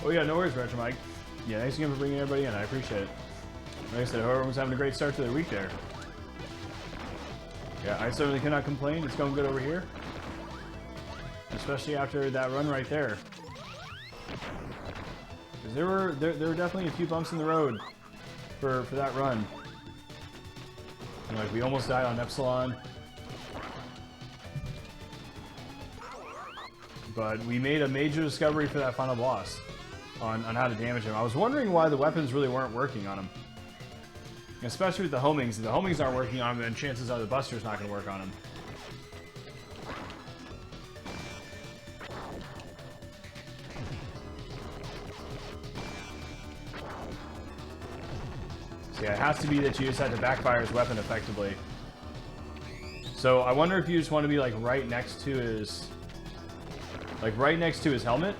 Oh yeah, no worries, Retro Mike. Yeah, thanks again for bringing everybody in. I appreciate it. Like I said, everyone's having a great start to their week there. Yeah, I certainly cannot complain. It's going good over here. Especially after that run right there. Because there were definitely a few bumps in the road for that run. And like we almost died on Epsilon. But we made a major discovery for that final boss on how to damage him. I was wondering why the weapons really weren't working on him. Especially with the homings. If the homings aren't working on him, then chances are the Buster's not going to work on him. So yeah, it has to be that you just have to backfire his weapon effectively. So I wonder if you just want to be like right next to his... Like right next to his helmet.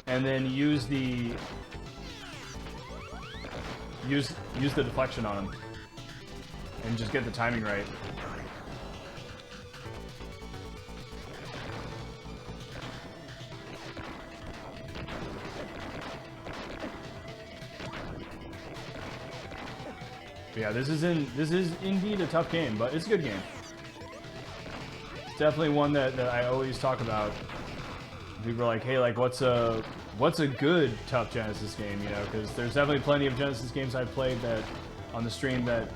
And then use the... Use the deflection on him. And just get the timing right. But yeah, this is indeed a tough game, but it's a good game. It's definitely one that I always talk about. People are like, hey, like what's a good tough Genesis game, you know, because there's definitely plenty of Genesis games I've played that on the stream that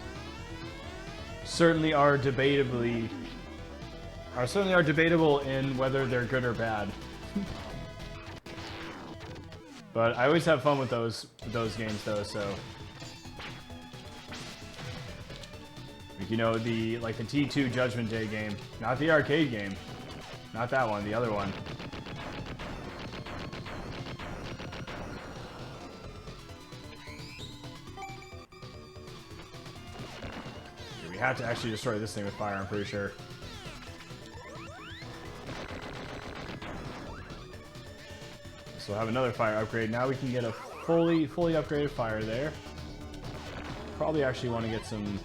certainly are debatable in whether they're good or bad. But I always have fun with those games though, so like, you know, the T2 Judgment Day game, not the arcade game, not that one, the other one. We have to actually destroy this thing with fire, I'm pretty sure. So we'll have another fire upgrade. Now we can get a fully upgraded fire there. Probably actually want to get some...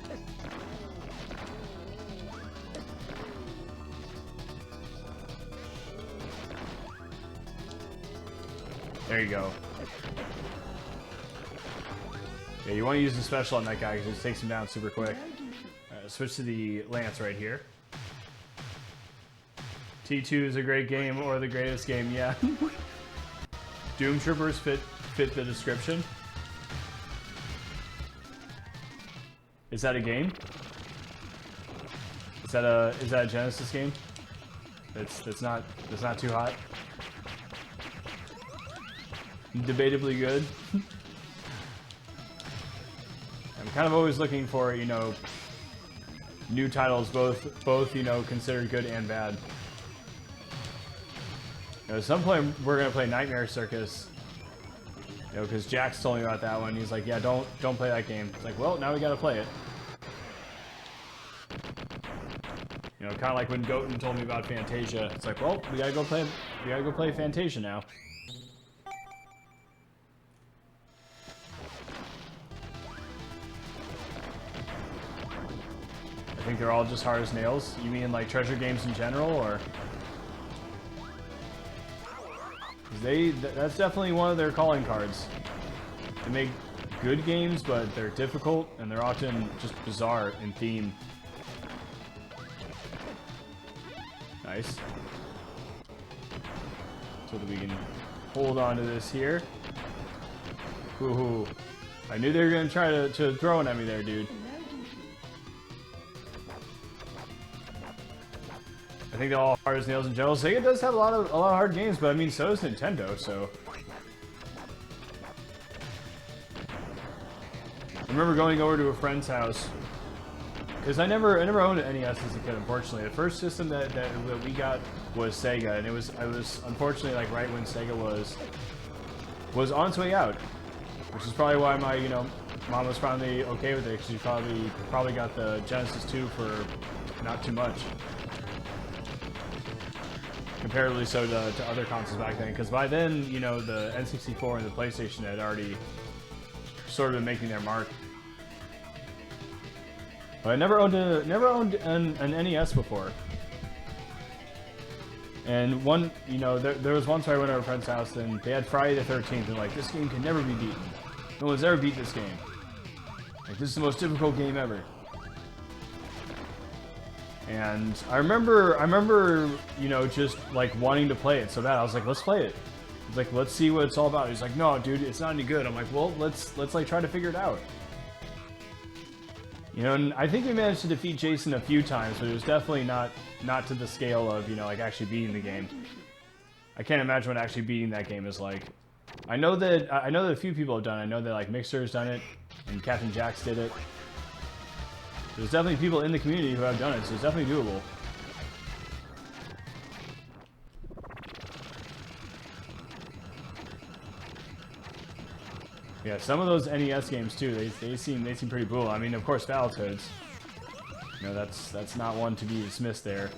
There you go. Yeah, you want to use the special on that guy because it just takes him down super quick. Switch to the Lance right here. T2 is a great game, or the greatest game, yeah. Doom Troopers fit the description. Is that a game? Is that a Genesis game? That's not too hot. Debatably good. I'm kind of always looking for, you know, new titles, both you know, considered good and bad. You know, at some point we're gonna play Nightmare Circus. You know, because Jax told me about that one. He's like, yeah, don't play that game. It's like, well, now we gotta play it. You know, kind of like when Goten told me about Fantasia. It's like, well, we gotta go play Fantasia now. I think they're all just hard as nails. You mean like treasure games in general, or? That's definitely one of their calling cards. They make good games, but they're difficult, and they're often just bizarre in theme. Nice. So that we can hold on to this here. Woohoo. I knew they were going to try to throw an at me there, dude. I think they're all hard as nails in general. SEGA does have a lot of hard games, but I mean, so does Nintendo. So I remember going over to a friend's house because I never owned an NES as a kid. Unfortunately, the first system that we got was SEGA, and I was unfortunately like right when SEGA was on its way out, which is probably why my mom was probably okay with it, because she probably got the Genesis 2 for not too much. Comparatively so to other consoles back then, because by then, you know, the N64 and the PlayStation had already sort of been making their mark. But I never owned an NES before. And one, you know, there was once where I went to a friend's house and they had Friday the 13th and like, this game can never be beaten. No one's ever beat this game. Like, this is the most difficult game ever. And I remember, you know, just like wanting to play it so bad. I was like, let's play it. It's like, let's see what it's all about. He's like, no, dude, it's not any good. I'm like, well, let's like try to figure it out. You know, and I think we managed to defeat Jason a few times, but it was definitely not to the scale of, you know, like actually beating the game. I can't imagine what actually beating that game is like. I know that a few people have done it. I know that like Mixer's done it, and Captain Jax did it. There's definitely people in the community who have done it, so it's definitely doable. Yeah, some of those NES games too, they seem pretty cool. I mean, of course, Battletoads. You know, that's not one to be dismissed there.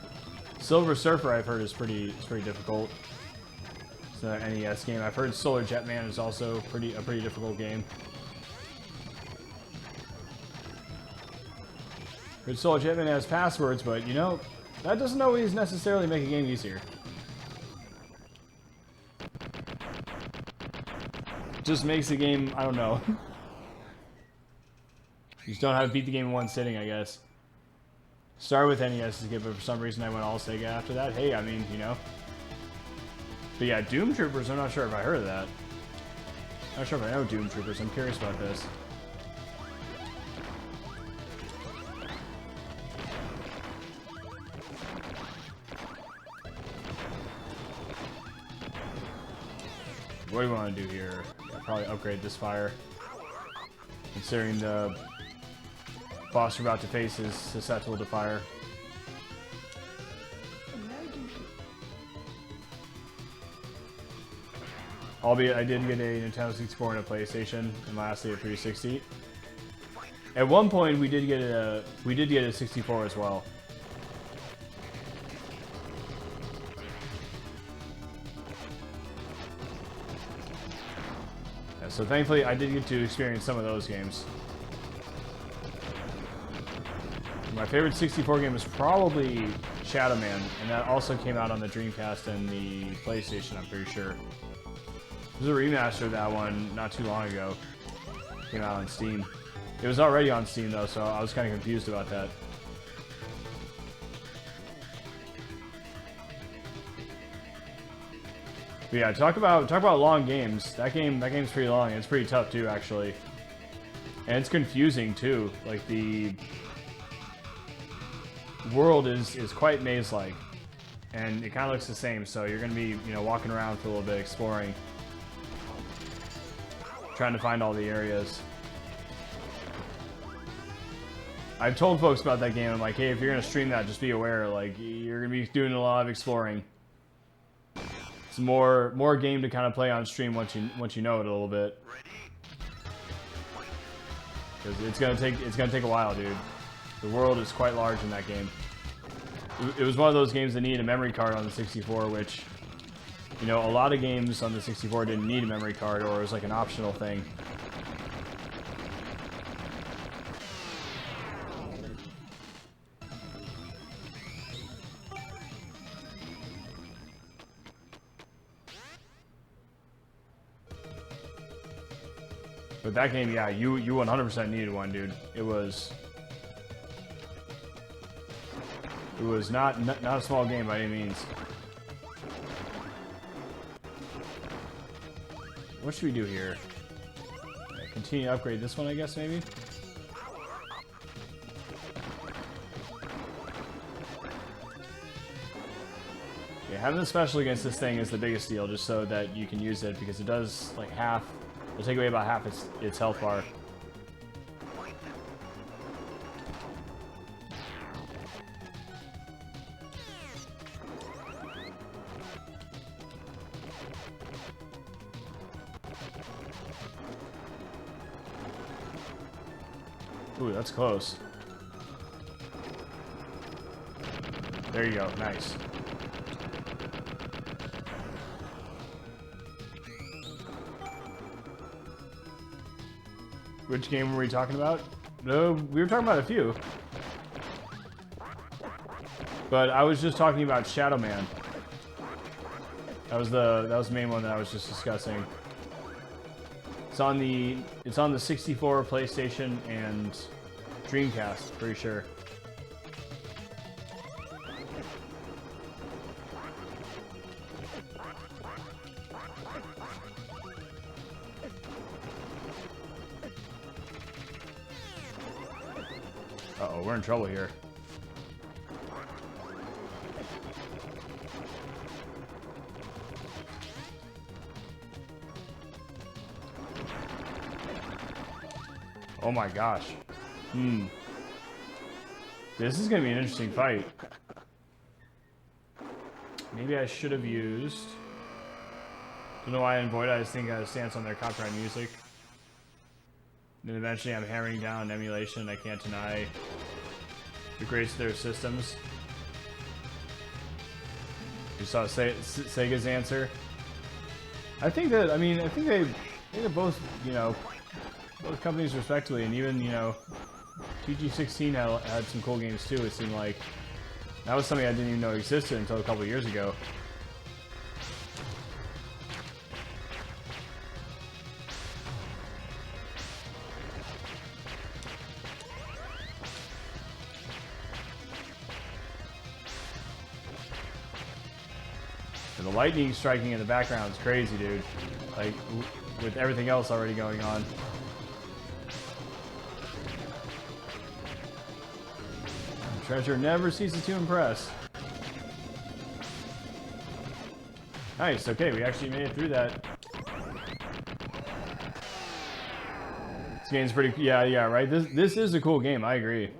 Silver Surfer, I've heard, is pretty difficult. It's another NES game. I've heard Solar Jetman is also a pretty difficult game. Heard Solar Jetman has passwords, but you know, that doesn't always necessarily make a game easier. It just makes the game, I don't know. You just don't have to beat the game in one sitting, I guess. Started with NES to get, but for some reason I went all Sega after that. Hey, I mean, you know. But yeah, Doom Troopers, I'm not sure if I heard of that. I'm not sure if I know Doom Troopers. I'm curious about this. What do you want to do here? I'll probably upgrade this fire. Considering the boss we're about to face is susceptible to fire. Albeit, I did get a Nintendo 64 and a PlayStation, and lastly a 360. At one point, we did get a 64 as well. Yeah, so thankfully, I did get to experience some of those games. My favorite 64 game was probably Shadow Man, and that also came out on the Dreamcast and the PlayStation, I'm pretty sure. There's a remaster of that one not too long ago. Came out on Steam. It was already on Steam though, so I was kind of confused about that. But yeah, talk about long games. That game's pretty long, and it's pretty tough too, actually. And it's confusing too. Like the world is quite maze-like, and it kind of looks the same. So you're gonna be, you know, walking around for a little bit, exploring, trying to find all the areas. I've told folks about that game. I'm like, hey, if you're gonna stream that, just be aware. Like, you're gonna be doing a lot of exploring. It's more game to kind of play on stream once you know it a little bit. Because it's gonna take a while, dude. The world is quite large in that game. It was one of those games that needed a memory card on the 64, which, you know, a lot of games on the 64 didn't need a memory card, or it was like an optional thing. But that game, yeah, you 100% needed one, dude. It was not a small game by any means. What should we do here? Continue to upgrade this one, I guess, maybe? Yeah, having the special against this thing is the biggest deal, just so that you can use it, because it does, like, it'll take away about half its health bar. Ooh, that's close. There you go, nice. Which game were we talking about? No, we were talking about a few. But I was just talking about Shadow Man. That was the main one that I was just discussing. It's on the 64, PlayStation, and Dreamcast, pretty sure. Uh-oh, we're in trouble here. Oh my gosh. This is gonna be an interesting fight. Maybe I should have used... Don't know why I didn't void it, I just think I had a stance on their copyright music. Then eventually I'm hammering down emulation. I can't deny the grace of their systems. You saw Sega's answer. I think that, I mean, I think they're both, you know, both companies respectively, and even, you know, TG16 had some cool games too, it seemed like. That was something I didn't even know existed until a couple years ago. And the lightning striking in the background is crazy, dude. Like, with everything else already going on. Treasure never ceases to impress. Nice, okay, we actually made it through that. This game's pretty, yeah, right? This is a cool game, I agree.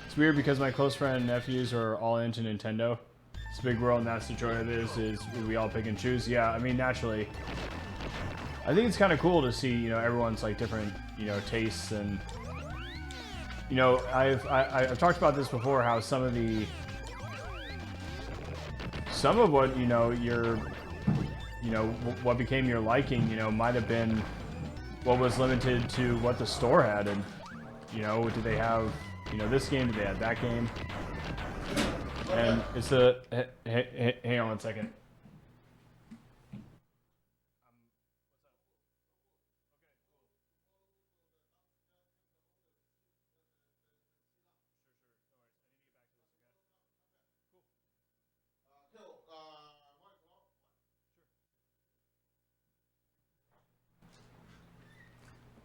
It's weird because my close friend and nephews are all into Nintendo. It's a big world and that's the joy of it is we all pick and choose. Yeah, I mean, naturally. I think it's kind of cool to see, you know, everyone's like different, you know, tastes and, you know, I've talked about this before, how some of what, you know, what became your liking, you know, might have been what was limited to what the store had, and, you know, did they have, you know, this game, did they have that game? And it's a, hang on one second.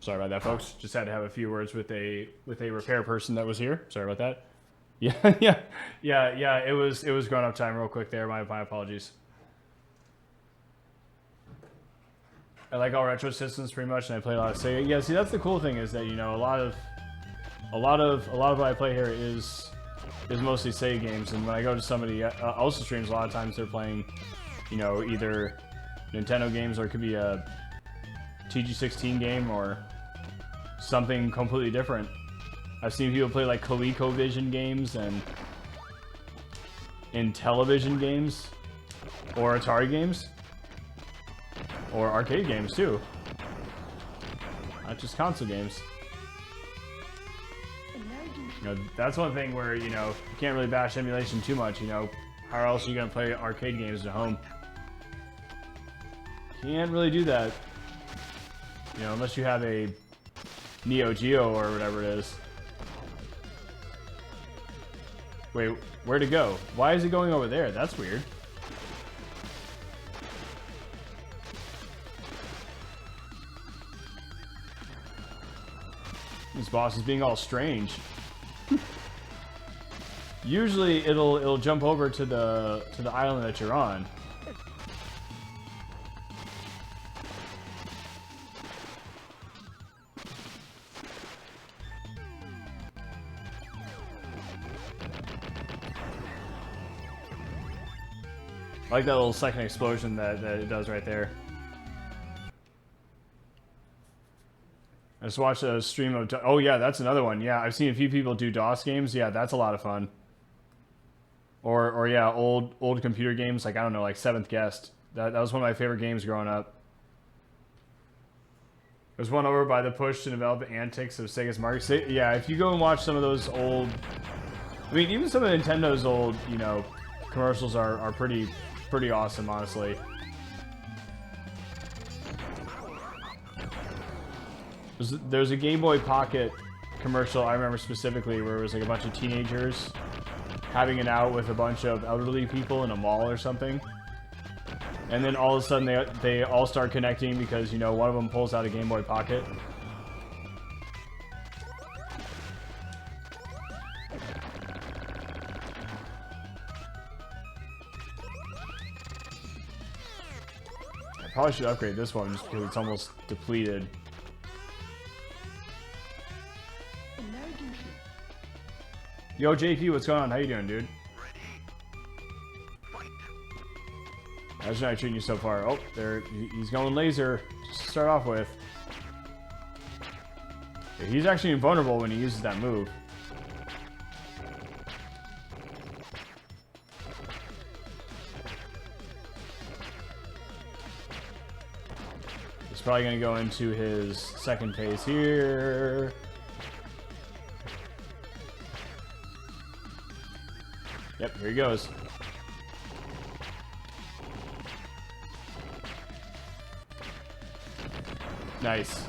Sorry about that, folks. Just had to have a few words with a repair person that was here. Sorry about that. Yeah. It was grown up time real quick there. My apologies. I like all retro systems pretty much, and I play a lot of Sega. Yeah, see, that's the cool thing is that, you know, a lot of what I play here is mostly Sega games, and when I go to somebody else's streams, a lot of times they're playing, you know, either Nintendo games or it could be a TG16 game or something completely different. I've seen people play like ColecoVision games and Intellivision games or Atari games or arcade games too. Not just console games. You know, that's one thing where, you know, you can't really bash emulation too much, you know. How else are you gonna play arcade games at home? Can't really do that. You know, unless you have a Neo Geo or whatever it is. Wait, where'd it go? Why is it going over there? That's weird. This boss is being all strange. Usually it'll jump over to the island that you're on. I like that little second explosion that it does right there. I just watched a stream of... Oh yeah, that's another one. Yeah, I've seen a few people do DOS games. Yeah, that's a lot of fun. Or yeah, old computer games. Like, I don't know, like Seventh Guest. That was one of my favorite games growing up. There's one over by the push to develop the antics of Sega's market. Yeah, if you go and watch some of those old I mean, even some of Nintendo's old, you know, commercials are pretty awesome, honestly. There's a Game Boy Pocket commercial I remember specifically where it was like a bunch of teenagers having it out with a bunch of elderly people in a mall or something. And then all of a sudden they all start connecting because, you know, one of them pulls out a Game Boy Pocket. I probably should upgrade this one just because it's almost depleted. Yo, JP, what's going on? How you doing, dude? How's not treating you so far? Oh, there, he's going laser. Just to start off with. Yeah, he's actually invulnerable when he uses that move. He's probably going to go into his second phase here. Yep, here he goes. Nice.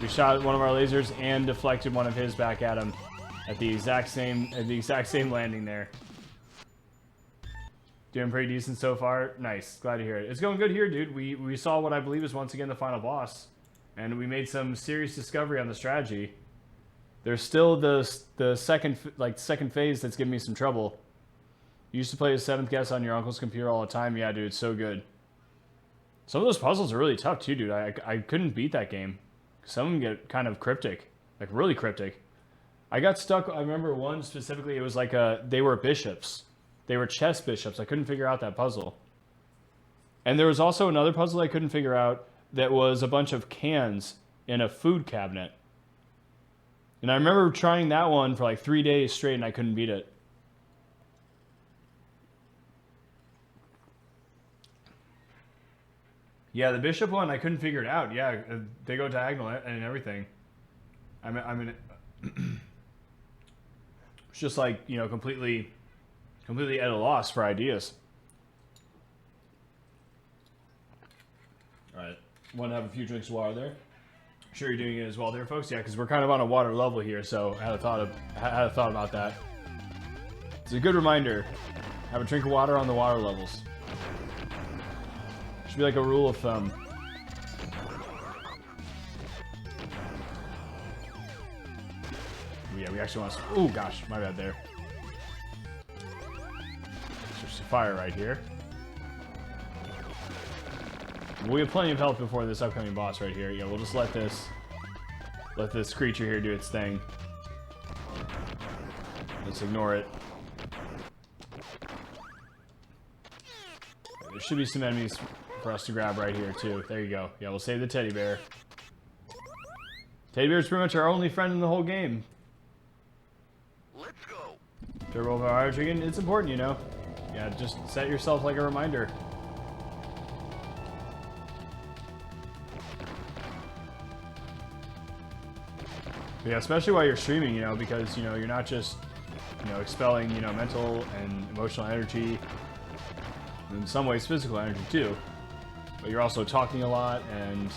We shot one of our lasers and deflected one of his back at him at the exact same landing there. Doing pretty decent so far. Nice. Glad to hear it. It's going good here, dude. We saw what I believe is once again the final boss, and we made some serious discovery on the strategy. There's still the second phase that's giving me some trouble. You used to play a 7th guess on your uncle's computer all the time. Yeah, dude, it's so good. Some of those puzzles are really tough too, dude. I couldn't beat that game. Some of them get kind of cryptic, like really cryptic. I got stuck. I remember one specifically. It was like they were bishops. They were chess bishops. I couldn't figure out that puzzle. And there was also another puzzle I couldn't figure out that was a bunch of cans in a food cabinet. And I remember trying that one for like 3 days straight, and I couldn't beat it. Yeah, the bishop one, I couldn't figure it out. Yeah, they go diagonal and everything. I mean, it's just like, you know, completely at a loss for ideas. All right, want to have a few drinks of water there? Sure you're doing it as well there, folks. Yeah, because we're kind of on a water level here, so I had a thought about that. It's a good reminder. Have a drink of water on the water levels. Should be like a rule of thumb. Yeah, we actually want to... Oh, gosh, my bad there. There's fire right here. We have plenty of health before this upcoming boss right here. Yeah, we'll just let this creature here do its thing. Let's ignore it. There should be some enemies for us to grab right here too. There you go. Yeah, we'll save the teddy bear. Teddy bear is pretty much our only friend in the whole game. Let's go. Turbo Power Chicken, it's important, you know. Yeah, just set yourself like a reminder. But yeah, especially while you're streaming, you know, because, you know, you're not just, you know, expelling, you know, mental and emotional energy, in some ways physical energy too, but you're also talking a lot and,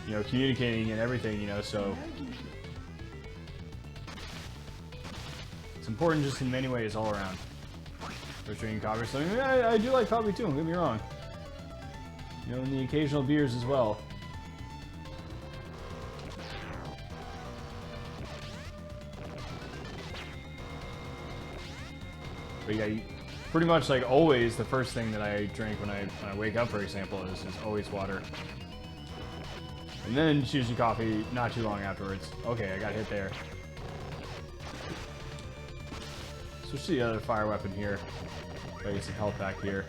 you know, communicating and everything, you know, so it's important just in many ways all around. For drinking coffee or something. I do like coffee too, don't get me wrong. You know, and the occasional beers as well. But yeah, pretty much like always, the first thing that I drink when I wake up, for example, is always water. And then it's usually coffee not too long afterwards. Okay, I got hit there. Switch to the other fire weapon here. Try to get some health back here.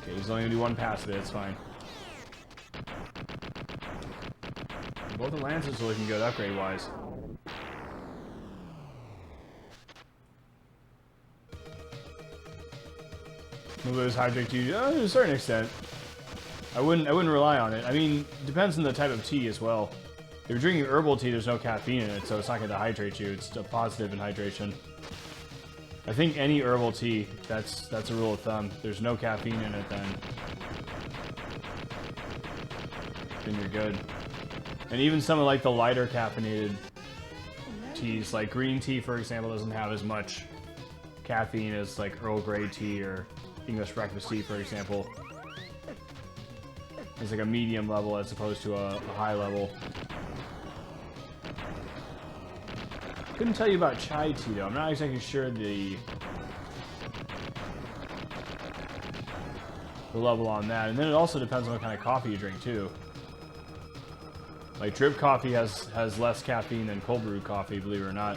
Okay, he's only gonna do one pass of it, it's fine. Both the lances are looking good upgrade-wise. Move those hydrate to you to a certain extent. I wouldn't rely on it. I mean, depends on the type of tea as well. If you're drinking herbal tea, there's no caffeine in it, so it's not going to hydrate you. It's a positive in hydration. I think any herbal tea, that's a rule of thumb. There's no caffeine in it, then you're good. And even some of like the lighter caffeinated teas, like green tea, for example, doesn't have as much caffeine as like Earl Grey tea or English breakfast tea, for example. It's like a medium level as opposed to a high level. Couldn't tell you about chai tea though. I'm not exactly sure the level on that. And then it also depends on what kind of coffee you drink too. Like drip coffee has less caffeine than cold brew coffee, believe it or not.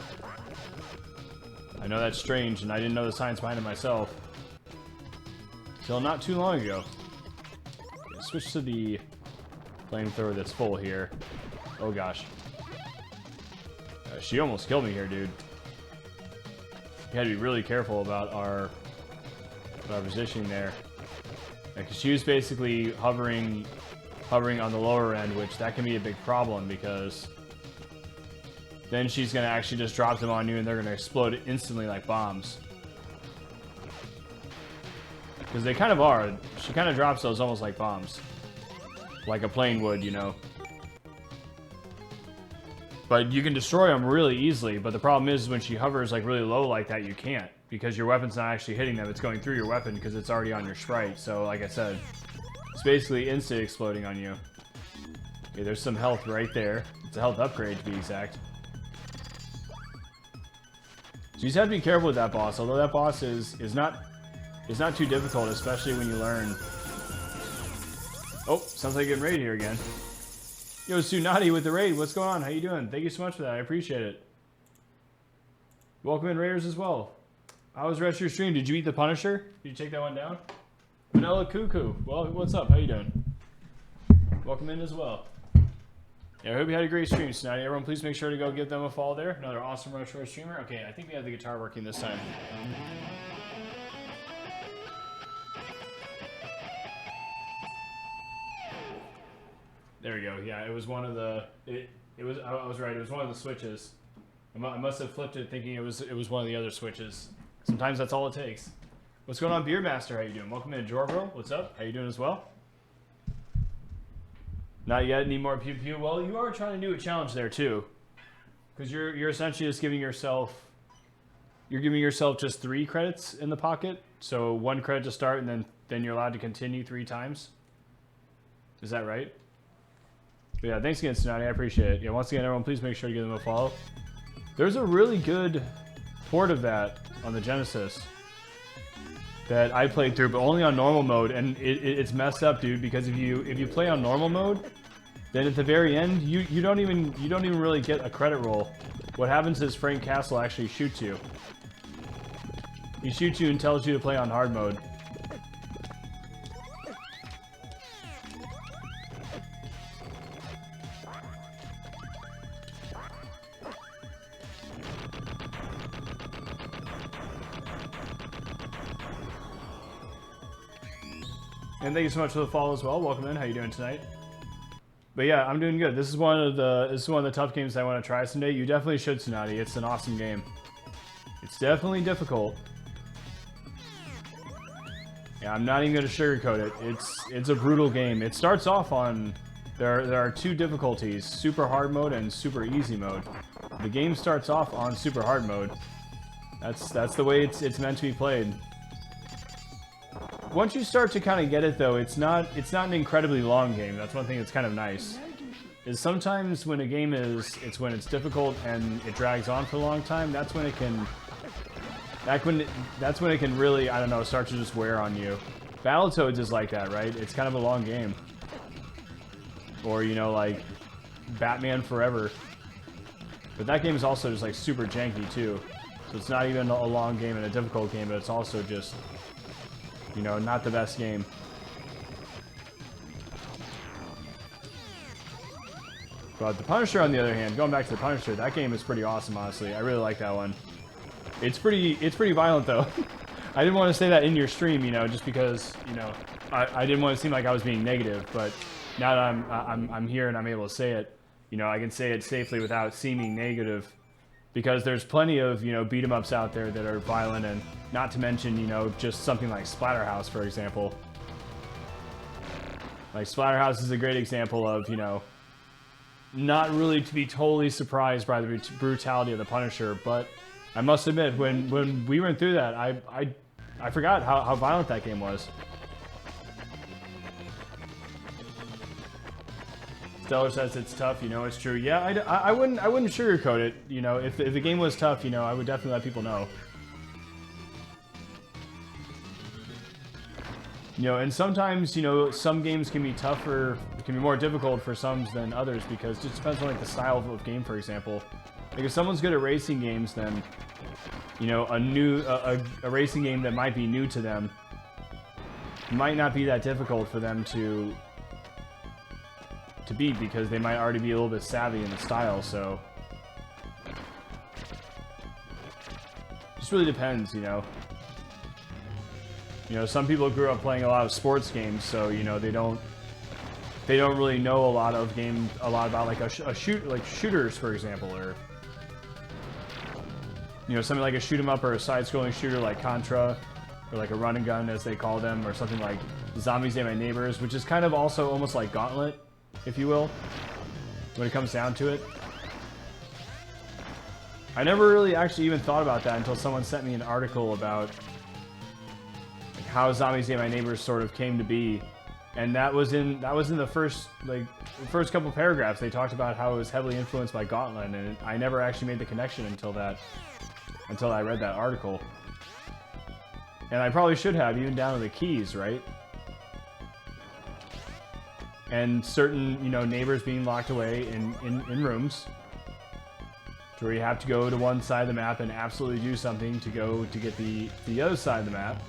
I know that's strange, and I didn't know the science behind it myself till not too long ago. Switch to the flamethrower that's full here. Oh gosh. She almost killed me here, dude. You had to be really careful about our positioning there. Because she was basically hovering on the lower end, which that can be a big problem because then she's going to actually just drop them on you and they're going to explode instantly like bombs. Because they kind of are. She kind of drops those almost like bombs. Like a plane would, you know. But you can destroy them really easily, but the problem is when she hovers like really low like that, you can't. Because your weapon's not actually hitting them, it's going through your weapon because it's already on your sprite. So like I said, it's basically instant exploding on you. Okay, there's some health right there. It's a health upgrade to be exact. So you just have to be careful with that boss, although that boss is not too difficult, especially when you learn. Oh, sounds like getting raid here again. Yo, Tsunade with the raid. What's going on? How you doing? Thank you so much for that. I appreciate it. Welcome in, raiders as well. How was the rest of your stream? Did you eat the Punisher? Did you take that one down? Vanilla Cuckoo. Well, what's up? How you doing? Welcome in as well. Yeah, I hope you had a great stream, Tsunade. Everyone, please make sure to go give them a follow there. Another awesome retro streamer. Okay, I think we have the guitar working this time. There we go. Yeah, it was one of the. I was right. It was one of the switches. I must have flipped it thinking it was one of the other switches. Sometimes that's all it takes. What's going on, Beermaster? How you doing? Welcome in, Jorville. What's up? How you doing as well? Not yet. Need more pew pew. Well, you are trying to do a challenge there too, because you're essentially just giving yourself. You're giving yourself just 3 credits in the pocket. So 1 credit to start, and then you're allowed to continue 3 times. Is that right? But yeah, thanks again, Tsunade. I appreciate it. Yeah, once again, everyone, please make sure to give them a follow. There's a really good port of that on the Genesis that I played through, but only on normal mode, and it's messed up, dude. Because if you play on normal mode, then at the very end, you don't even really get a credit roll. What happens is Frank Castle actually shoots you. He shoots you and tells you to play on hard mode. And thank you so much for the follow as well. Welcome in. How you doing tonight? But yeah, I'm doing good. This is one of the tough games I want to try someday. You definitely should, Tsunade. It's an awesome game. It's definitely difficult. Yeah, I'm not even gonna sugarcoat it. It's a brutal game. It starts off on there are 2 difficulties: super hard mode and super easy mode. The game starts off on super hard mode. That's the way it's meant to be played. Once you start to kind of get it, though, it's not an incredibly long game. That's one thing that's kind of nice. Is sometimes when a game when it's difficult and it drags on for a long time, that's when it can really, I don't know, start to just wear on you. Battletoads is like that, right? It's kind of a long game. Or, you know, like Batman Forever. But that game is also just like super janky too. So it's not even a long game and a difficult game, but it's also just, you know, not the best game. But the Punisher, on the other hand, going back to the Punisher, that game is pretty awesome, honestly. I really like that one. It's pretty violent, though. I didn't want to say that in your stream, you know, just because, you know, I didn't want to seem like I was being negative. But now that I'm here and I'm able to say it, You know, I can say it safely without seeming negative, because there's plenty of, you know, beat 'em ups out there that are violent, and not to mention, you know, just something like Splatterhouse, for example. Like, Splatterhouse is a great example of, you know, not really to be totally surprised by the brutality of the Punisher, but I must admit, when we went through that, I forgot how violent that game was. Stellar says it's tough, you know, it's true. Yeah, I wouldn't sugarcoat it, you know, if the game was tough, you know, I would definitely let people know. You know, and sometimes, you know, some games can be tougher, can be more difficult for some than others, because it just depends on, like, the style of game, for example. Like, if someone's good at racing games, then, you know, a racing game that might be new to them might not be that difficult for them to beat, because they might already be a little bit savvy in the style, so... Just really depends, you know. You know, some people grew up playing a lot of sports games, so, you know, they don't really know a lot about like shooters, for example, or, you know, something like a shoot 'em up or a side-scrolling shooter like Contra, or like a run and gun as they call them, or something like Zombies Ate My Neighbors, which is kind of also almost like Gauntlet, if you will, when it comes down to it. I never really actually even thought about that until someone sent me an article about how Zombies Ate My Neighbors sort of came to be, and that was in the first couple paragraphs. They talked about how it was heavily influenced by Gauntlet, and I never actually made the connection until I read that article. And I probably should have, even down to the keys, right? And certain, you know, neighbors being locked away in rooms, to where you have to go to one side of the map and absolutely do something to get the other side of the map.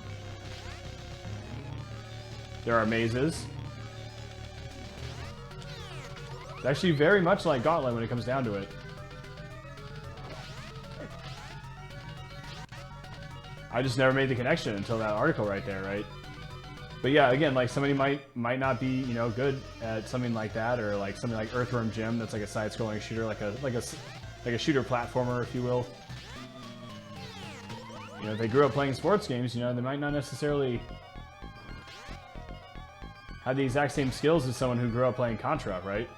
There are mazes. It's actually very much like Gauntlet when it comes down to it. I just never made the connection until that article right there, right? But yeah, again, like, somebody might not be, you know, good at something like that, or like something like Earthworm Jim, that's like a side-scrolling shooter, like a shooter platformer, if you will. You know, if they grew up playing sports games, you know, they might not necessarily have the exact same skills as someone who grew up playing Contra, right?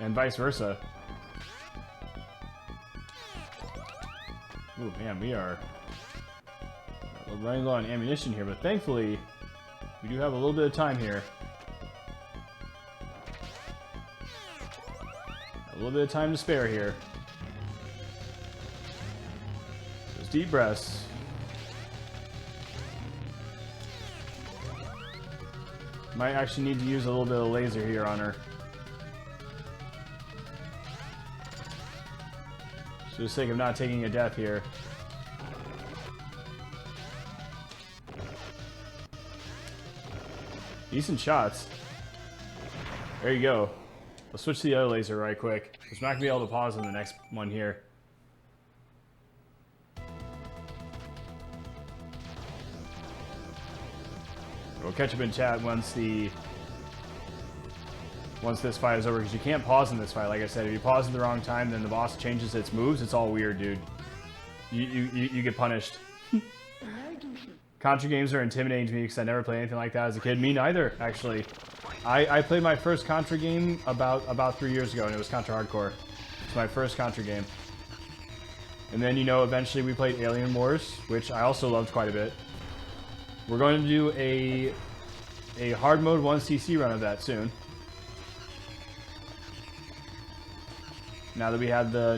And vice versa. Ooh, man, we are running low on ammunition here, but thankfully, we do have a little bit of time here. A little bit of time to spare here. Those deep breaths. Might actually need to use a little bit of laser here on her. For the sake of not taking a death here. Decent shots. There you go. Let's switch to the other laser right quick. We're not going to be able to pause on the next one here. We'll catch up in chat once this fight is over, because you can't pause in this fight. Like I said, if you pause at the wrong time, then the boss changes its moves. It's all weird, dude. You get punished. Contra games are intimidating to me because I never played anything like that as a kid. Me neither, actually. I played my first Contra game about 3 years ago, and it was Contra Hardcore. It's my first Contra game. And then, you know, eventually we played Alien Wars, which I also loved quite a bit. We're going to do a hard mode 1cc run of that soon. Now that we have the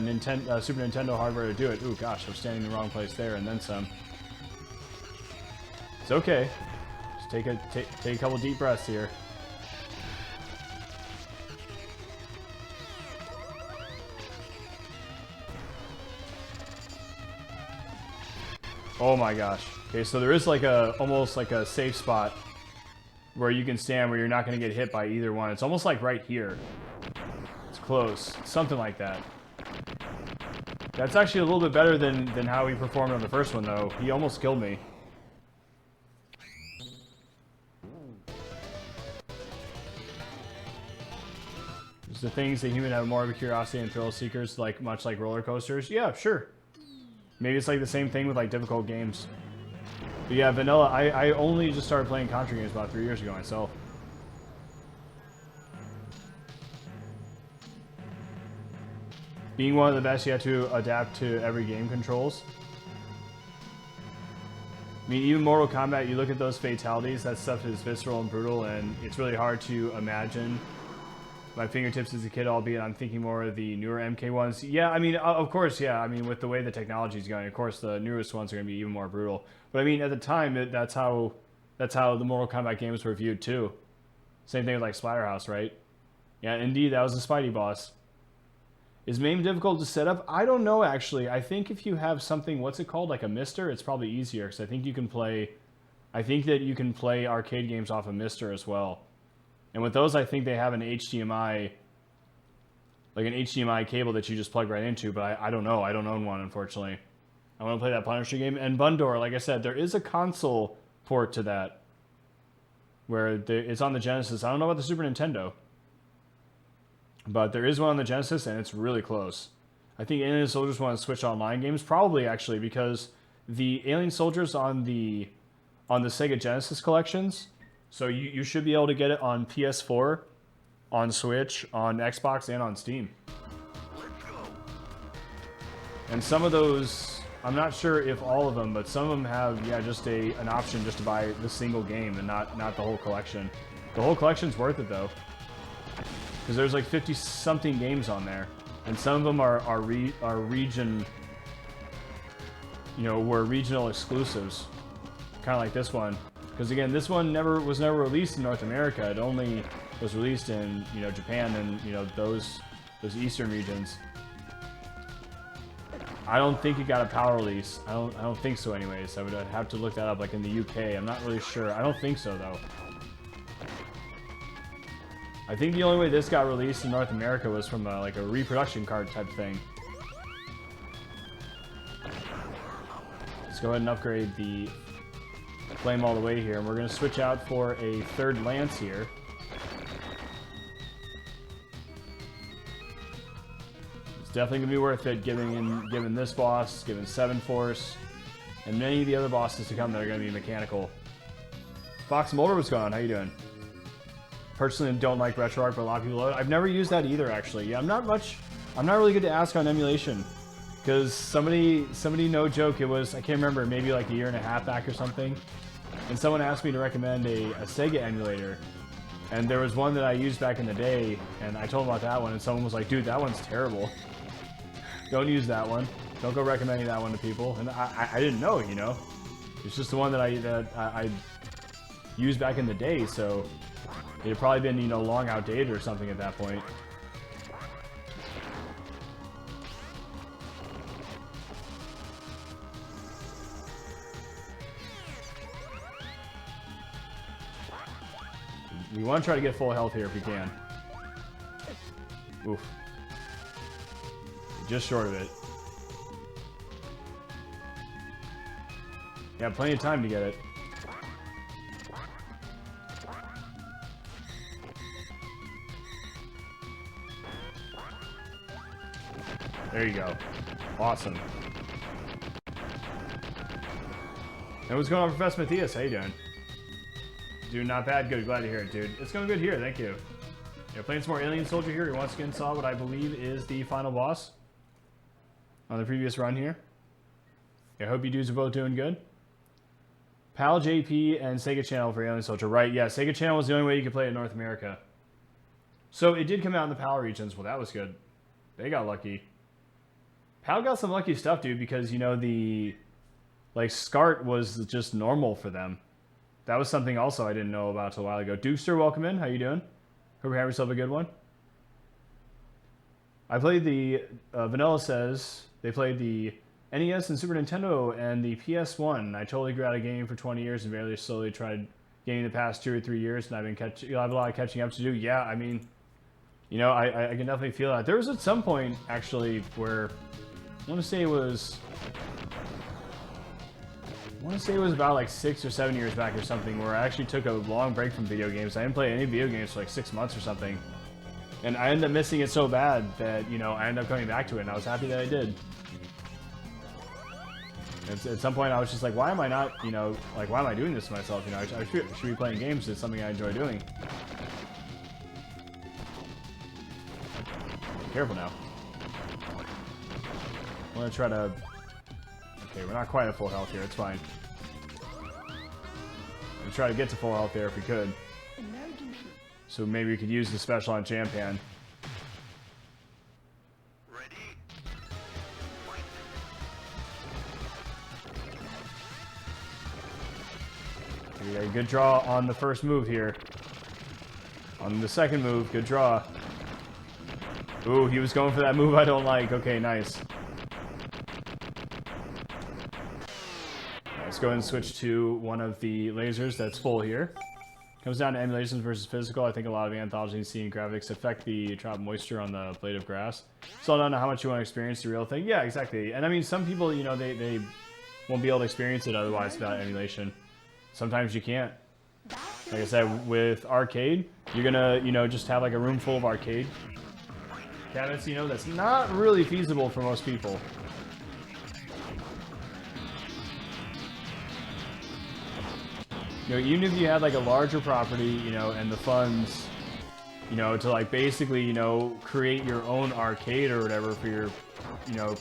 Super Nintendo hardware to do it. Ooh, gosh, I'm standing in the wrong place there, and then some. It's okay. Just take a couple deep breaths here. Oh my gosh. Okay, so there is like almost like a safe spot where you can stand where you're not going to get hit by either one. It's almost like right here. It's close. Something like that. That's actually a little bit better than how he performed on the first one, though. He almost killed me. Is the things that human have more of a curiosity and thrill seekers, like much like roller coasters? Yeah, sure. Maybe it's like the same thing with like difficult games. But yeah, vanilla. I only just started playing Contra games about 3 years ago myself. Being one of the best, you have to adapt to every game controls. I mean, even Mortal Kombat, you look at those fatalities, that stuff is visceral and brutal, and it's really hard to imagine my fingertips as a kid, albeit I'm thinking more of the newer MK ones. Yeah, I mean, of course, yeah. I mean, with the way the technology is going, of course, the newest ones are going to be even more brutal. But I mean, at the time, that's how the Mortal Kombat games were viewed too. Same thing with like Splatterhouse, right? Yeah, indeed, that was the Spidey boss. Is MAME difficult to set up? I don't know, actually. I think if you have something, what's it called, like a Mister, it's probably easier, because I think you can play, I think that you can play arcade games off a Mister as well. And with those, I think they have an HDMI, like an HDMI cable that you just plug right into, but I don't know. I don't own one, unfortunately. I want to play that Punisher game. And Bundor, like I said, there is a console port to that, where it's on the Genesis. I don't know about the Super Nintendo. But there is one on the Genesis, and it's really close. I think Alien Soldiers want to switch online games, probably actually, because the Alien Soldiers on the Sega Genesis collections, so you should be able to get it on PS4, on Switch, on Xbox, and on Steam. And some of those, I'm not sure if all of them, but some of them have, yeah, just an option just to buy the single game and not the whole collection. The whole collection's worth it though. Because there's like 50-something games on there, and some of them are region, you know, were regional exclusives, kind of like this one. Because again, this one was never released in North America. It only was released in, you know, Japan and, you know, those eastern regions. I don't think it got a PAL release. I don't think so. Anyways, I'd have to look that up. Like in the UK, I'm not really sure. I don't think so though. I think the only way this got released in North America was from like a reproduction card type thing. Let's go ahead and upgrade the flame all the way here, and we're going to switch out for a third lance here. It's definitely going to be worth it, given this boss, given 7 Force, and many of the other bosses to come that are going to be mechanical. Fox Mulder, what's going on? How you doing? Personally, don't like RetroArch, but a lot of people love it. I've never used that either, actually. Yeah, I'm not really good to ask on emulation, because somebody, no joke, it was, I can't remember, maybe like a year and a half back or something, and someone asked me to recommend a SEGA emulator, and there was one that I used back in the day, and I told them about that one, and someone was like, dude, that one's terrible. Don't use that one. Don't go recommending that one to people. And I didn't know, you know. It's just the one that I used back in the day, so it had probably been, you know, long outdated or something at that point. We want to try to get full health here if we can. Oof. Just short of it. Yeah, plenty of time to get it. There you go. Awesome. And what's going on, Professor Matthias? How you doing? Dude, not bad. Good. Glad to hear it, dude. It's going good here. Thank you. Yeah, playing some more Alien Soldier here. We once again saw what I believe is the final boss on the previous run here. Yeah, I hope you dudes are both doing good. PAL, JP, and Sega Channel for Alien Soldier. Right, yeah. Sega Channel was the only way you could play it in North America. So it did come out in the PAL regions. Well, that was good. They got lucky. PAL got some lucky stuff, dude, because, you know, the, like, SCART was just normal for them. That was something also I didn't know about a while ago. Dukester, welcome in. How you doing? Hope you have yourself a good one. I played the, Vanilla says, they played the NES and Super Nintendo and the PS1. I totally grew out of gaming for 20 years and barely slowly tried gaming the past 2 or 3 years, and I have a lot of catching up to do. Yeah, I mean, you know, I can definitely feel that. There was at some point, actually, where I want to say it was about like 6 or 7 years back or something, where I actually took a long break from video games. I didn't play any video games for like 6 months or something. And I ended up missing it so bad that, you know, I ended up coming back to it, and I was happy that I did. At some point, I was just like, why am I not, you know, like, why am I doing this to myself? You know, I should be playing games. It's something I enjoy doing. Be careful now. I'm gonna try to... Okay, we're not quite at full health here. It's fine. We'll try to get to full health there if we could. So maybe we could use the special on Champan. Ready? We got a good draw on the first move here. On the second move, good draw. Ooh, he was going for that move I don't like. Okay, nice. Let's go ahead and switch to one of the lasers that's full here. Comes down to emulations versus physical. I think a lot of anthology scene graphics affect the drop moisture on the blade of grass. So I don't know how much you want to experience the real thing. Yeah, exactly. And I mean, some people, you know, they won't be able to experience it otherwise without emulation. Sometimes you can't. Like I said, with arcade, you're gonna, you know, just have like a room full of arcade cabinets, you know, that's not really feasible for most people. You know, even if you had like a larger property, you know, and the funds, you know, to like basically, you know, create your own arcade or whatever for your, you know,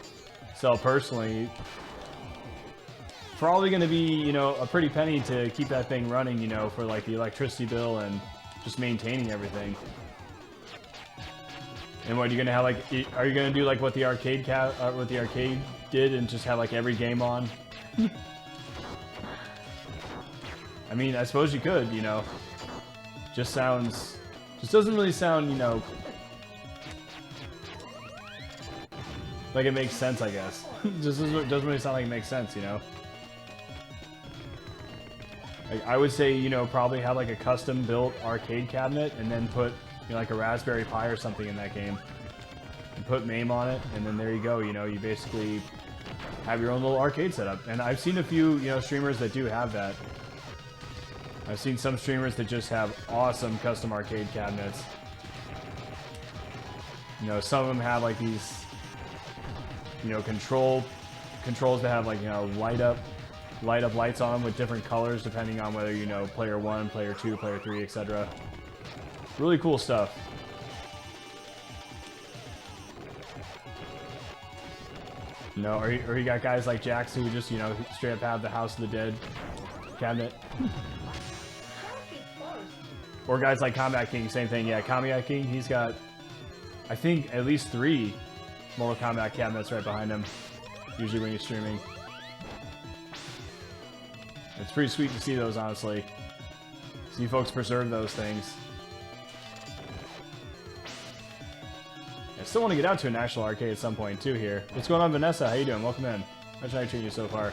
sell personally, probably going to be, you know, a pretty penny to keep that thing running, you know, for like the electricity bill and just maintaining everything. And what are you going to have, like, are you going to do like what the arcade did and just have like every game on? I mean, I suppose you could, you know. Just doesn't really sound, you know, like it makes sense, I guess. Just doesn't really sound like it makes sense, you know. Like, I would say, you know, probably have like a custom built arcade cabinet and then put, you know, like a Raspberry Pi or something in that game. And put MAME on it, and then there you go, you know, you basically have your own little arcade setup. And I've seen a few, you know, streamers that do have that. I've seen some streamers that just have awesome custom arcade cabinets. You know, some of them have like these, you know, controls that have like, you know, light up lights on them with different colors depending on whether, you know, player 1, player 2, player 3, etc. Really cool stuff. You know, or you got guys like Jax who just, you know, straight up have the House of the Dead cabinet. Or guys like Combat King, same thing. Yeah, Combat King, he's got, I think, at least 3 Mortal Kombat cabinets right behind him, usually when he's streaming. It's pretty sweet to see those, honestly. See folks preserve those things. I still want to get out to an actual arcade at some point, too, here. What's going on, Vanessa? How you doing? Welcome in. How's I treat you so far?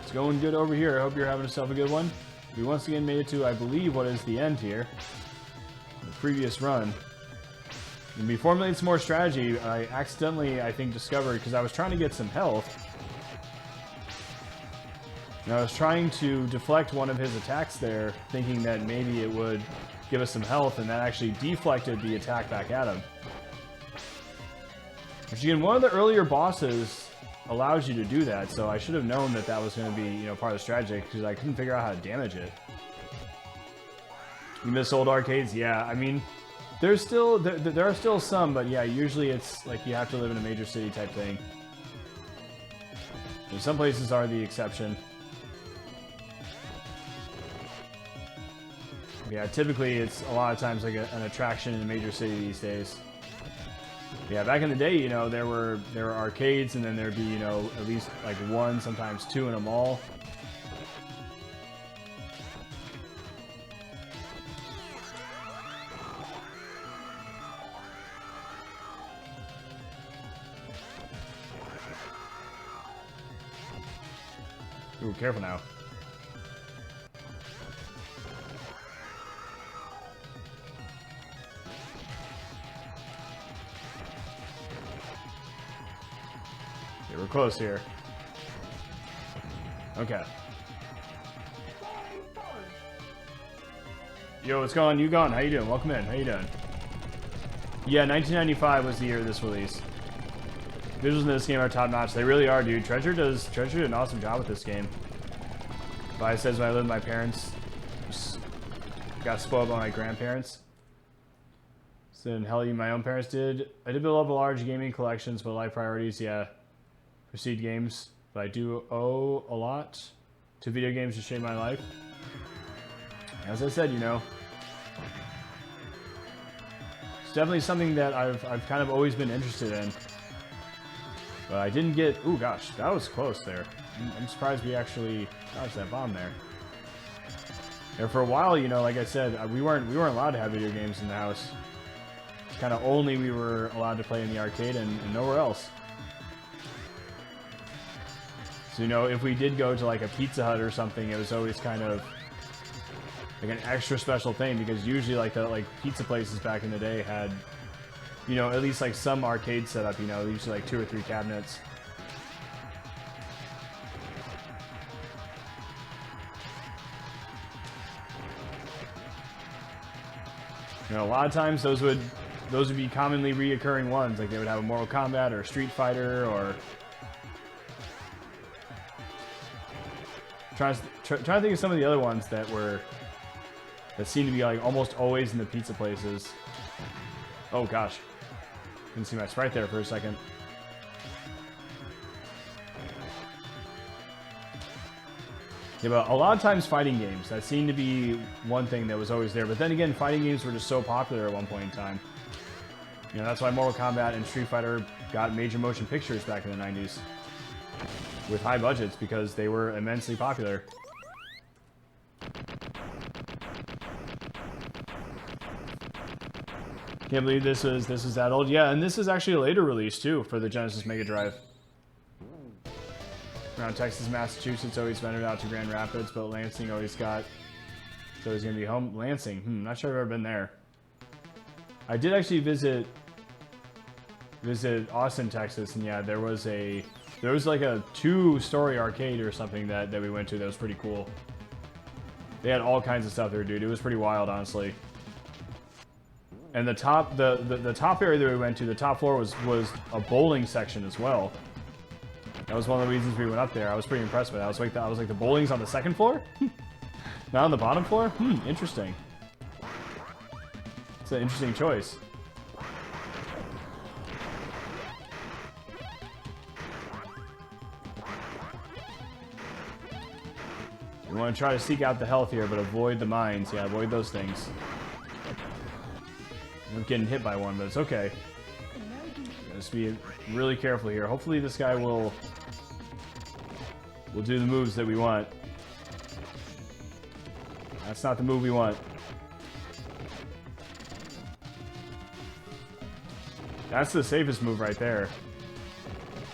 It's going good over here. I hope you're having yourself a good one. We once again made it to, I believe, what is the end here. The previous run. And we formulated some more strategy. I accidentally, I think, discovered, because I was trying to get some health. And I was trying to deflect one of his attacks there, thinking that maybe it would give us some health, and that actually deflected the attack back at him. Which, again, one of the earlier bosses allows you to do that, so I should have known that that was going to be, you know, part of the strategy, because I couldn't figure out how to damage it. You miss old arcades? Yeah, I mean, there's still, there are still some, but yeah, usually it's like you have to live in a major city type thing. And some places are the exception. Yeah, typically it's a lot of times like an attraction in a major city these days. Yeah, back in the day, you know, there were arcades, and then there'd be, you know, at least like 1, sometimes 2 in a mall. Ooh, careful now. Yeah, we're close here. Okay. Yo, what's going on? You gone? How you doing? Welcome in. How you doing? Yeah, 1995 was the year of this release. Visuals in this game are top notch. They really are, dude. Treasure did an awesome job with this game. But says when I lived with my parents, got spoiled by my grandparents. So in hell, my own parents did. I did build up a large gaming collections, but life priorities, yeah, proceed games. But I do owe a lot to video games to shape my life. As I said, you know, it's definitely something that I've kind of always been interested in. But I didn't get. Ooh, gosh, that was close there. I'm surprised we actually dodged that bomb there. And for a while, you know, like I said, we weren't allowed to have video games in the house. Kind of only we were allowed to play in the arcade and nowhere else. So, you know, if we did go to like a Pizza Hut or something, it was always kind of like an extra special thing, because usually like the pizza places back in the day had, you know, at least like some arcade setup, you know, usually like 2 or 3 cabinets. You know, a lot of times those would be commonly reoccurring ones. Like they would have a Mortal Kombat or a Street Fighter, or trying to think of some of the other ones that seem to be like almost always in the pizza places. Oh gosh, didn't see my sprite there for a second. Yeah, but a lot of times fighting games, that seemed to be one thing that was always there. But then again, fighting games were just so popular at one point in time. You know, that's why Mortal Kombat and Street Fighter got major motion pictures back in the 90s. With high budgets, because they were immensely popular. Can't believe this is that old. Yeah, and this is actually a later release too for the Genesis Mega Drive. Around Texas, Massachusetts, always ventured out to Grand Rapids, but Lansing always got. So it's gonna be home. Lansing. Not sure I've ever been there. I did actually visit Austin, Texas, and yeah, there was like a 2-story arcade or something that we went to that was pretty cool. They had all kinds of stuff there, dude. It was pretty wild, honestly. And the top area that we went to, the top floor was a bowling section as well. That was one of the reasons we went up there. I was pretty impressed with it. I was like, the bowling's on the second floor? Not on the bottom floor? Interesting. It's an interesting choice. You want to try to seek out the health here, but avoid the mines. Yeah, avoid those things. I'm getting hit by one, but it's okay. Just be really careful here. Hopefully this guy will do the moves that we want. That's not the move we want. That's the safest move right there.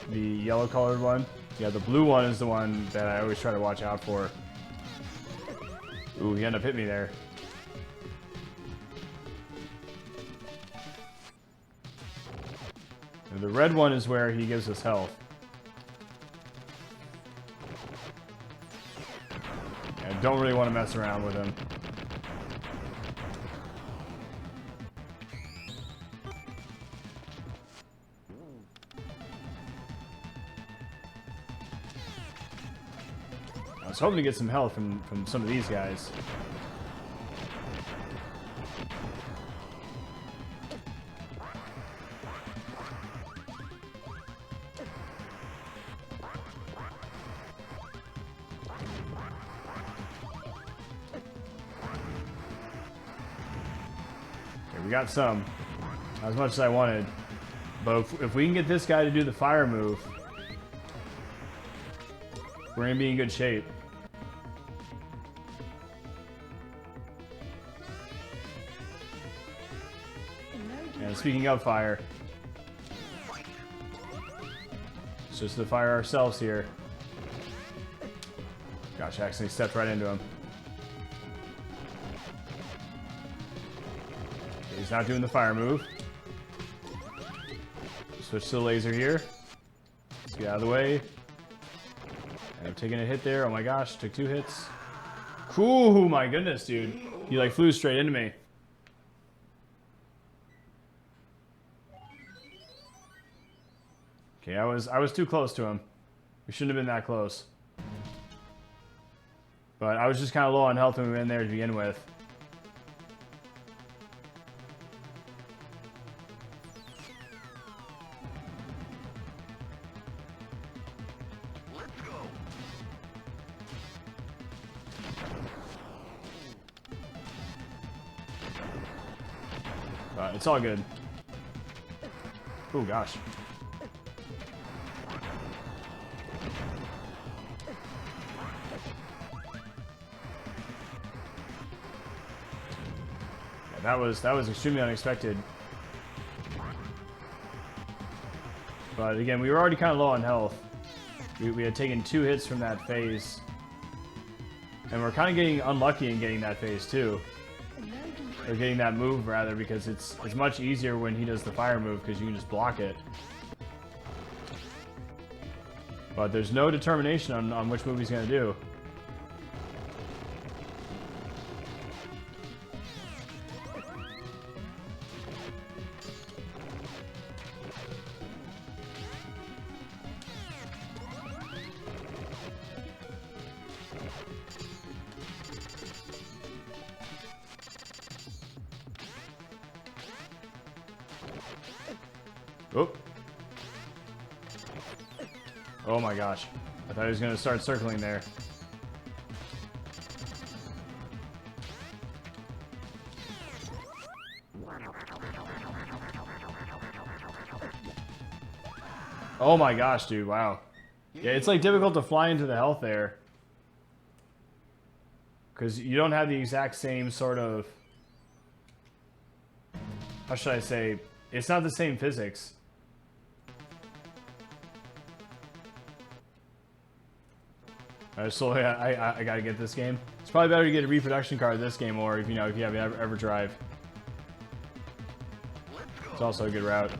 The yellow colored one. Yeah, the blue one is the one that I always try to watch out for. Ooh, he ended up hitting me there. And the red one is where he gives us health. I don't really want to mess around with him. I was hoping to get some health from some of these guys. Okay, we got some. Not as much as I wanted. But if we can get this guy to do the fire move, we're going to be in good shape. And speaking of fire, it's just the fire ourselves here. Gosh, I accidentally stepped right into him. He's not doing the fire move. Switch to the laser here. Let's get out of the way. And I'm taking a hit there. Oh my gosh, took 2 hits. Ooh, my goodness, dude. He like flew straight into me. Okay, I was too close to him. We shouldn't have been that close. But I was just kind of low on health when we went in there to begin with. Let's go. It's all good. Oh gosh. Yeah, that was extremely unexpected. But again, we were already kind of low on health. We had taken 2 hits from that phase. And we're kind of getting unlucky in getting that phase too. Or getting that move rather, because it's much easier when he does the fire move because you can just block it. But there's no determination on which move he's going to do. Oh. Oh my gosh. I thought he was going to start circling there. Oh my gosh, dude. Wow. Yeah, it's like difficult to fly into the health there. Because you don't have the exact same sort of... How should I say? It's not the same physics. So yeah, I gotta get this game. It's probably better to get a reproduction card this game, or if you have EverDrive. It's also a good route.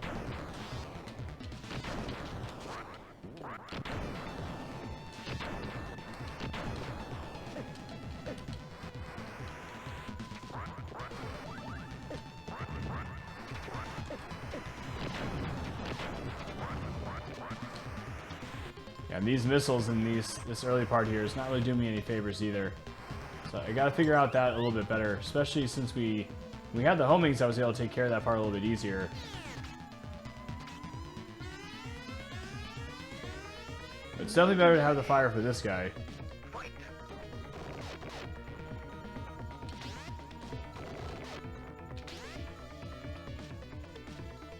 And these missiles in this early part here is not really doing me any favors either. So I gotta figure out that a little bit better, especially since we had the homings. I was able to take care of that part a little bit easier. It's definitely better to have the fire for this guy.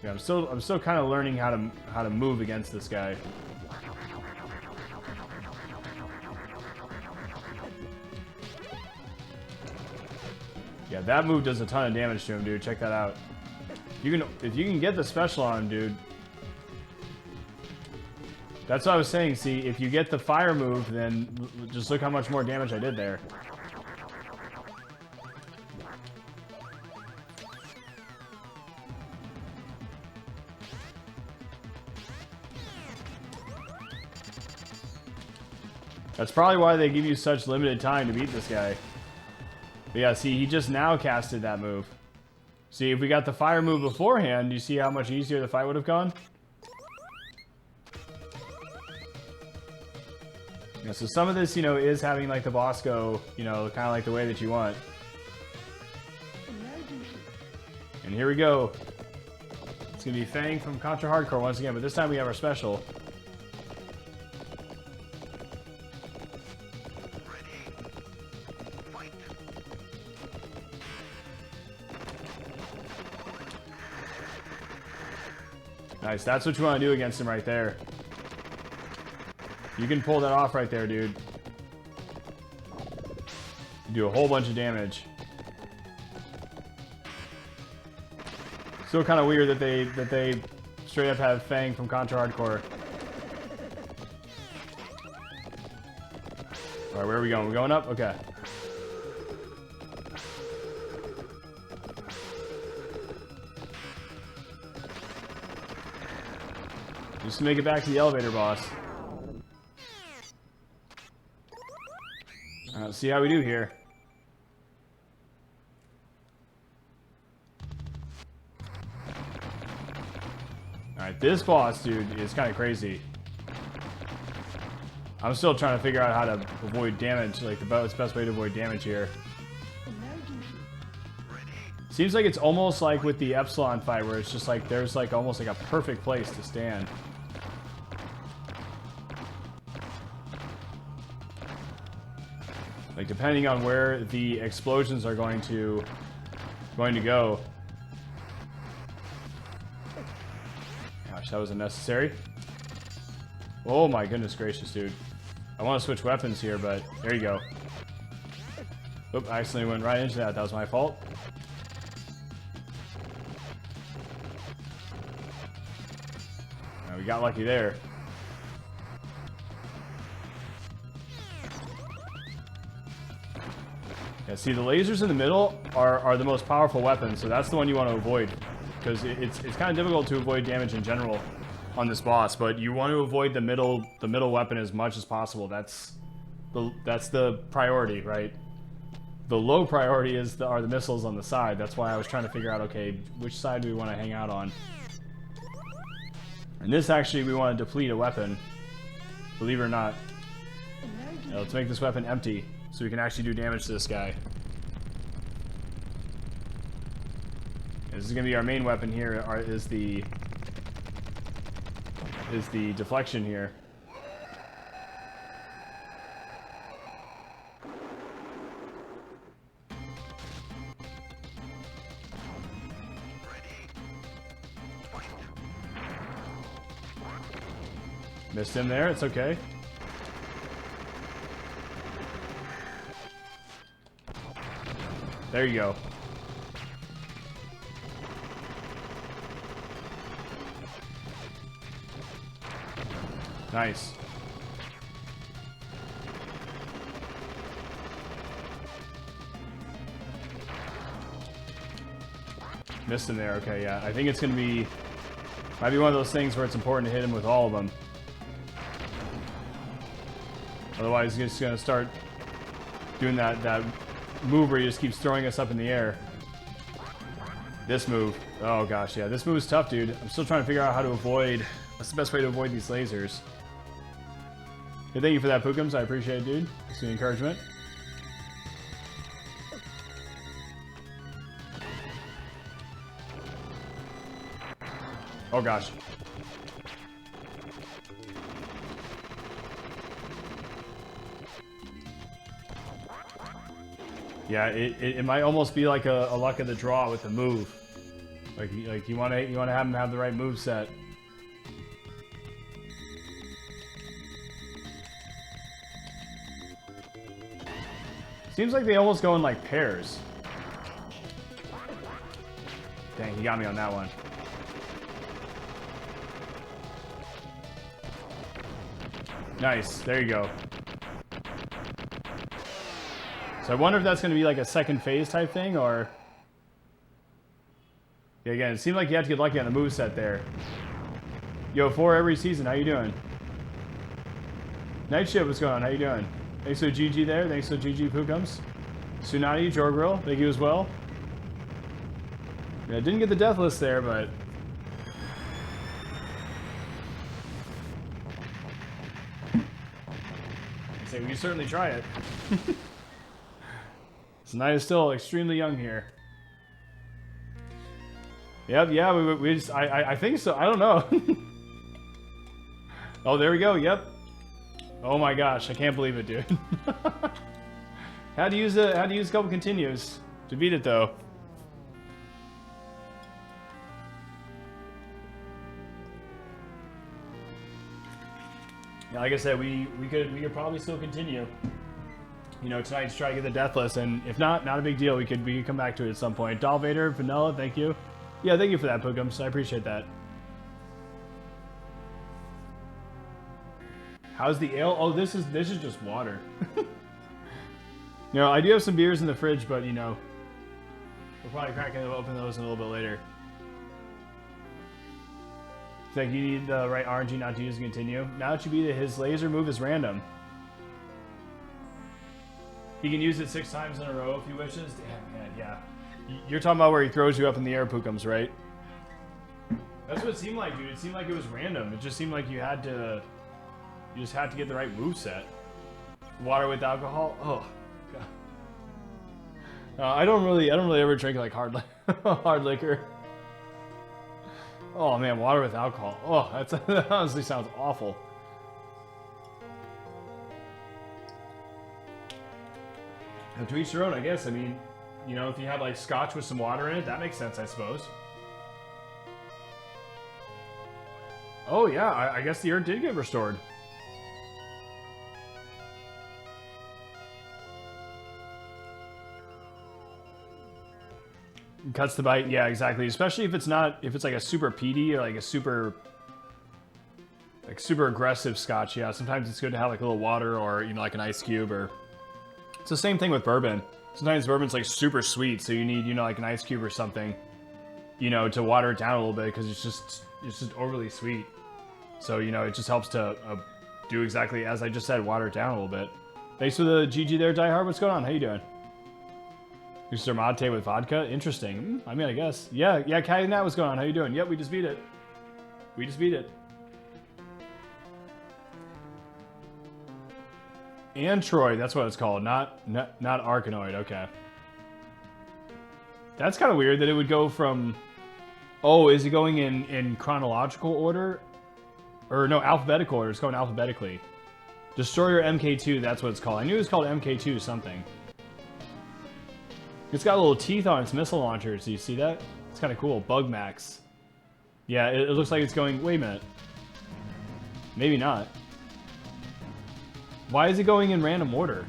Yeah, I'm still kind of learning how to move against this guy. Yeah, that move does a ton of damage to him, dude. Check that out. If you can get the special on him, dude. That's what I was saying. See, if you get the fire move, then just look how much more damage I did there. That's probably why they give you such limited time to beat this guy. But yeah, see, he just now casted that move. See, if we got the fire move beforehand, do you see how much easier the fight would have gone? Yeah, so some of this, is having like the boss go, kind of like the way that you want. And here we go. It's going to be Fang from Contra Hardcore once again, but this time we have our special. Nice, that's what you want to do against him right there. You can pull that off right there, dude. You do a whole bunch of damage. Still kind of weird that they straight up have Fang from Contra Hardcore. Alright, where are we going? We're going up? Okay. Just to make it back to the elevator boss. Let's see how we do here. Alright, this boss, dude, is kind of crazy. I'm still trying to figure out how to avoid damage, like the best way to avoid damage here. Seems like it's almost like with the Epsilon fight, where it's just like there's like almost like a perfect place to stand. Like depending on where the explosions are going to go. Gosh, that was unnecessary. Oh my goodness gracious, dude. I want to switch weapons here, but there you go. Oop, I accidentally went right into that. That was my fault. We got lucky there. Yeah, see, the lasers in the middle are the most powerful weapons, so that's the one you want to avoid. Because it's kind of difficult to avoid damage in general on this boss, but you want to avoid the middle weapon as much as possible. That's the priority, right? The low priority are the missiles on the side. That's why I was trying to figure out, okay, which side do we want to hang out on? And this actually, we want to deplete a weapon, believe it or not. Yeah, let's make this weapon empty so we can actually do damage to this guy. This is gonna be our main weapon here. Is the deflection here. Missed him there. It's okay. There you go. Nice. Missed him there. Okay, yeah. I think it's gonna be... might be one of those things where it's important to hit him with all of them. Otherwise, he's just gonna start doing that move where he just keeps throwing us up in the air. This move. Oh gosh, yeah. This move is tough, dude. I'm still trying to figure out how to avoid... what's the best way to avoid these lasers. Hey, thank you for that, Pookums. I appreciate it, dude. Thanks for the encouragement. Oh gosh. Yeah, it might almost be like a luck of the draw with the move. Like you want to have him have the right move set. Seems like they almost go in like pairs. Dang, he got me on that one. Nice, there you go. So I wonder if that's going to be like a second phase type thing, or... yeah, again, it seemed like you had to get lucky on the moveset there. Yo, 4 every season, how you doing? Night Shift, what's going on? How you doing? Thanks for GG there. Thanks for GG Pookums. Tsunade, Jorgrill, thank you as well. Yeah, didn't get the death list there, but... say we can certainly try it. Tsunade is still extremely young here. Yep, yeah, we just... I think so. I don't know. Oh, there we go. Yep. Oh my gosh, I can't believe it, dude. Had to use a couple continues to beat it though. Yeah, like I said, we could probably still continue. You know, tonight to try to get the death list, and if not a big deal. We could come back to it at some point. Doll Vader, Vanilla, thank you. Yeah, thank you for that, Pookums. I appreciate that. How's the ale? Oh, this is just water. You know, I do have some beers in the fridge, but you know, we'll probably open those in a little bit later. It's like you need the right RNG not to use and continue. Now it should be that his laser move is random. He can use it 6 times in a row if he wishes. Damn, man, yeah. You're talking about where he throws you up in the air, Pookums, right? That's what it seemed like, dude. It seemed like it was random. It just seemed like you just had to get the right move set. Water with alcohol? Oh, God. I don't really ever drink like hard liquor. Oh man, water with alcohol. Oh, that honestly sounds awful. And to each their own, I guess. I mean, you know, if you have like scotch with some water in it, that makes sense, I suppose. Oh yeah, I guess the earth did get restored. Cuts the bite, yeah, exactly. Especially if it's like a super peaty or like a super aggressive scotch. Yeah, sometimes it's good to have like a little water or, you know, like an ice cube. Or it's the same thing with bourbon. Sometimes bourbon's like super sweet, so you need, you know, like an ice cube or something, you know, to water it down a little bit because it's just overly sweet. So, you know, it just helps to do exactly as I just said, water it down a little bit. Thanks for the GG there, Die Hard. What's going on? How you doing? Mr. Mate with vodka? Interesting. I mean, I guess. Yeah, Catty Nat, what's going on? How you doing? Yep, we just beat it. We just beat it. Android, that's what it's called. Not Arkanoid, okay. That's kind of weird that it would go from... Oh, is it going in chronological order? Or no, alphabetical order. It's going alphabetically. Destroyer MK2, that's what it's called. I knew it was called MK2 something. It's got little teeth on its missile launchers. Do you see that? It's kind of cool. Bug Max. Yeah, it looks like it's going... Wait a minute. Maybe not. Why is it going in random order?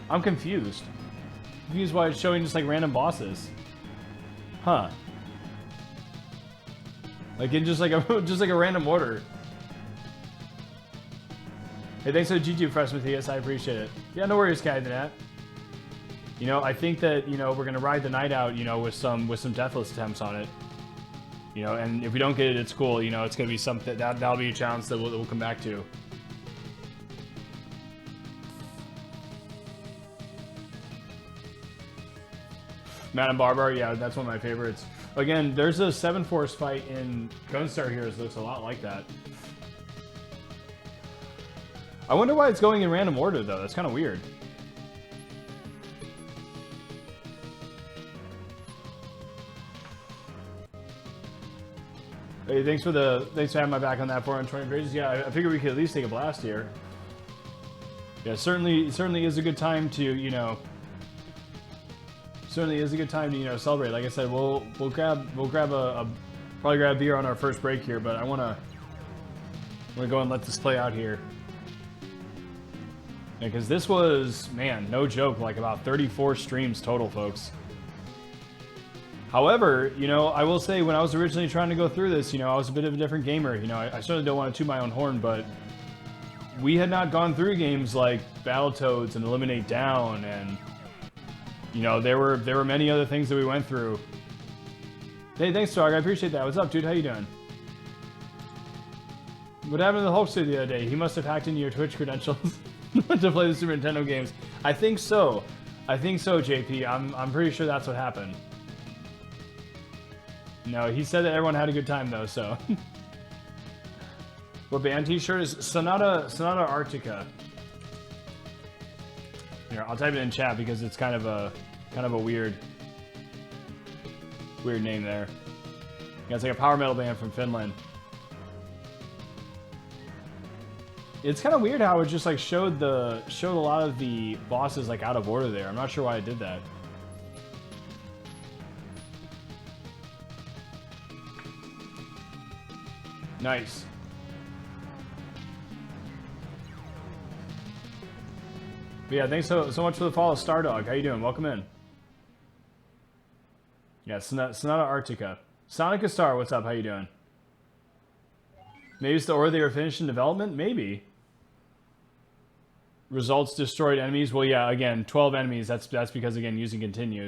I'm confused. Confused why it's showing just like random bosses. Huh. Like in just like a random order. Hey, thanks for the GG Fresh with us. I appreciate it. Yeah, no worries, Cat Nat. You know, I think that, you know, we're gonna ride the night out, you know, with some deathless attempts on it. You know, and if we don't get it, it's cool. You know, it's gonna be something that'll be a challenge that we'll come back to. Madame Barbar, yeah, that's one of my favorites. Again, there's a 7-Force fight in Gunstar Heroes that looks a lot like that. I wonder why it's going in random order, though. That's kind of weird. Hey, thanks for having my back on that 420 bridges. Yeah, I figured we could at least take a blast here. Yeah, certainly is a good time to, you know, celebrate. Like I said, we'll grab probably grab a beer on our first break here, but I'm gonna go and let this play out here. Because this was, man, no joke, like about 34 streams total, folks. However, you know, I will say when I was originally trying to go through this, you know, I was a bit of a different gamer. You know, I certainly don't want to toot my own horn, but we had not gone through games like Battletoads and Eliminate Down, and you know, there were many other things that we went through. Hey, thanks, Dog. I appreciate that. What's up, dude? How you doing? What happened to the Hulkster the other day? He must have hacked into your Twitch credentials to play the Super Nintendo games. I think so. I think so, JP. I'm pretty sure that's what happened. No, he said that everyone had a good time though, so. What band t-shirt is Sonata Arctica. Here, I'll type it in chat because it's kind of a weird name there. Yeah, it's like a power metal band from Finland. It's kind of weird how it just like showed a lot of the bosses like out of order there. I'm not sure why it did that. Nice. But yeah, thanks so much for the follow, Stardog. How you doing? Welcome in. Yeah, Sonata Arctica. Sonica Star, what's up? How you doing? Maybe it's the order they were finished in development? Maybe. Results destroyed enemies. Well, yeah, again, 12 enemies. That's because, again, using continues.